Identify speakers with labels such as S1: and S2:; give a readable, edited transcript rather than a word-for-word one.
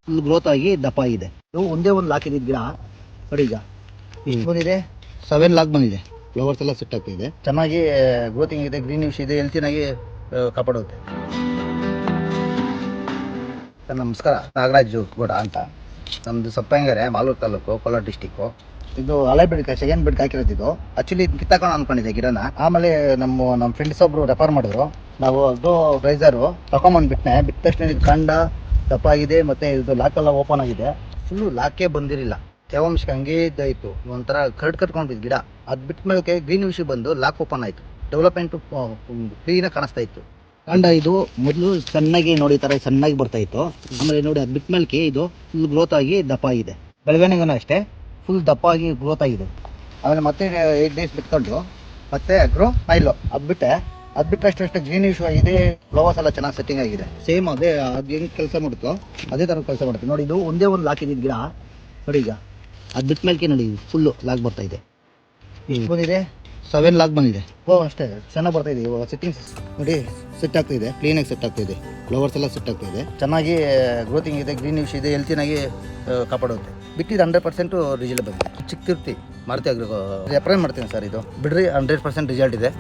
S1: Full growth ಆಗಿ ದಪ್ಪ ಆಗಿದೆ. ಇದು ಒಂದೇ ಒಂದು ಲಾಕ್ ಇದ್ದಿದ್ದು ಗಿಡ ನೋಡಿ, ಈಗ ಎಷ್ಟು ಬಂದಿದೆ, 7 ಲಾಕ್ ಬಂದಿದೆ. ಫ್ಲವರ್ಸ್ ಎಲ್ಲ ಸೆಟ್ ಆಗ್ತಿದೆ, ಚೆನ್ನಾಗಿ ಗ್ರೋತಿಂಗ್ ಇದೆ, ಗ್ರೀನಿಶ್ ಇದೆ, ಹೆಲ್ತಿನಾಗಿ ಕಾಪಾಡುತ್ತೆ. ಸರ್ ನಮಸ್ಕಾರ, ನಾಗರಾಜು ಗೌಡ ಅಂತ. ನಮ್ಮದು ಸಪ್ಪಂಗೆರೆ, ಮಾಲೂರು ತಾಲೂಕು, ಕೋಲಾರ ಡಿಸ್ಟಿಕ್ಕು. ಇದು ಹಳೆ ಬೆಳಗ್ಗೆ ಸೆಕೆಂಡ್ ಬೆಡ್ ಹಾಕಿರೋದು. ಆಕ್ಚುಲಿ ಕಿತ್ತಾಕೊಂಡು ಅನ್ಕೊಂಡಿದ್ದೆ ಗಿಡನ. ಆಮೇಲೆ ನಮ್ಮ ಫ್ರೆಂಡ್ಸ್ ಒಬ್ರು ರೆಫರ್ ಮಾಡಿದ್ರು. ನಾವು ಅದು ರೈಸರು ತಗೊಂಬಂದ್ಬಿಟ್ಟೆ. ಬಿಟ್ಟ ತಕ್ಷಣ ಇದು ಕಾಂಡ ದಪ್ಪ ಆಗಿದೆ, ಮತ್ತೆ ಇದು ಲಾಕೆಲ್ಲ ಓಪನ್ ಆಗಿದೆ. ಫುಲ್ಲು ಲಾಕೇ ಬಂದಿರಲಿಲ್ಲ, ತೇವಾಂಶ ಹಂಗೆ ಇದ್ದಾಯಿತು. ಒಂಥರ ಕಟ್ಕೊಂಡಿದ್ದು ಗಿಡ. ಅದು ಬಿಟ್ಟ ಮೇಲೆ ಗ್ರೀನ್ ವಿಷಯ ಬಂದು ಲಾಕ್ ಓಪನ್ ಆಯಿತು. ಡೆವಲಪ್ಮೆಂಟು ಕ್ಲೀನಾಗಿ ಕಾಣಿಸ್ತಾ ಇತ್ತು. ಕಾಂಡ ಇದು ಮೊದಲು ಚೆನ್ನಾಗಿ ನೋಡಿ, ಈ ಥರ ಚೆನ್ನಾಗಿ ಬರ್ತಾ ಇತ್ತು. ಆಮೇಲೆ ನೋಡಿ, ಅದು ಬಿಟ್ಟ ಮೇಲೆ ಇದು ಫುಲ್ ಗ್ರೋತ್ ಆಗಿ ದಪ್ಪ ಆಗಿದೆ. ಬೆಳವಣಿಗೆನೂ ಅಷ್ಟೇ ಫುಲ್ ದಪ್ಪ ಆಗಿ ಗ್ರೋತ್ ಆಗಿದೆ. ಆಮೇಲೆ ಮತ್ತೆ 8 ಡೇಸ್ ಬಿಟ್ಕೊಂಡು ಮತ್ತೆ ಅಗ್ರೋ ಆಯಿಲು ಅದು ಬಿಟ್ಟರೆ ಅಷ್ಟೇ ಗ್ರೀನಿಶ್ ಆಗಿದೆ. ಫ್ಲವರ್ಸ್ ಎಲ್ಲ ಚೆನ್ನಾಗಿ ಸೆಟ್ಟಿಂಗ್ ಆಗಿದೆ. ಸೇಮ್ ಅದೇ ಅದು ಹೆಂಗೆ ಕೆಲಸ ಮಾಡುತ್ತೋ ಅದೇ ಥರ ಕೆಲಸ ಮಾಡುತ್ತೆ. ನೋಡಿ, ಇದು ಒಂದೇ ಒಂದು ಲಾಕ್ ಇದ್ದಿದ್ದು ಗಿಡ ನೋಡಿ, ಈಗ ಅದು ಬಿಟ್ಟ ಮೇಲೆ ನೋಡಿ ಫುಲ್ಲು ಲಾಕ್ ಬರ್ತಾ ಇದೆ. ಎಷ್ಟು ಬಂದಿದೆ, 7 ಲಾಕ್ ಬಂದಿದೆ. ಅಷ್ಟೇ ಚೆನ್ನಾಗಿ ಬರ್ತಾ ಇದೆ. ಇವಾಗ ಸೆಟ್ಟಿಂಗ್ಸ್ ನೋಡಿ, ಸೆಟ್ ಆಗ್ತಿದೆ, ಕ್ಲೀನಾಗಿ ಸೆಟ್ ಆಗ್ತಿದೆ. ಫ್ಲವರ್ಸ್ ಎಲ್ಲ ಸೆಟ್ ಆಗ್ತಿದೆ, ಚೆನ್ನಾಗಿ ಗ್ರೋತಿಂಗ್ ಇದೆ, ಗ್ರೀನಿಶ್ ಇದೆ, ಹೆಲ್ತಿನಾಗಿ ಕಾಪಾಡುತ್ತೆ. ಬಿಟ್ಟಿದ್ದು 100% ರಿಸಲ್ಟ್ ಬಂದಿದೆ. ಚಿಕ್ಕ ತಿರ್ತಿ ಮಾರುತಿ ಅಗ್ರೋ ರೆಫರೆನ್ಸ್ ಮಾಡ್ತೀನಿ ಸರ್. ಇದು ಬಿಡ್ರಿ 100% ರಿಸಲ್ಟ್ ಇದೆ.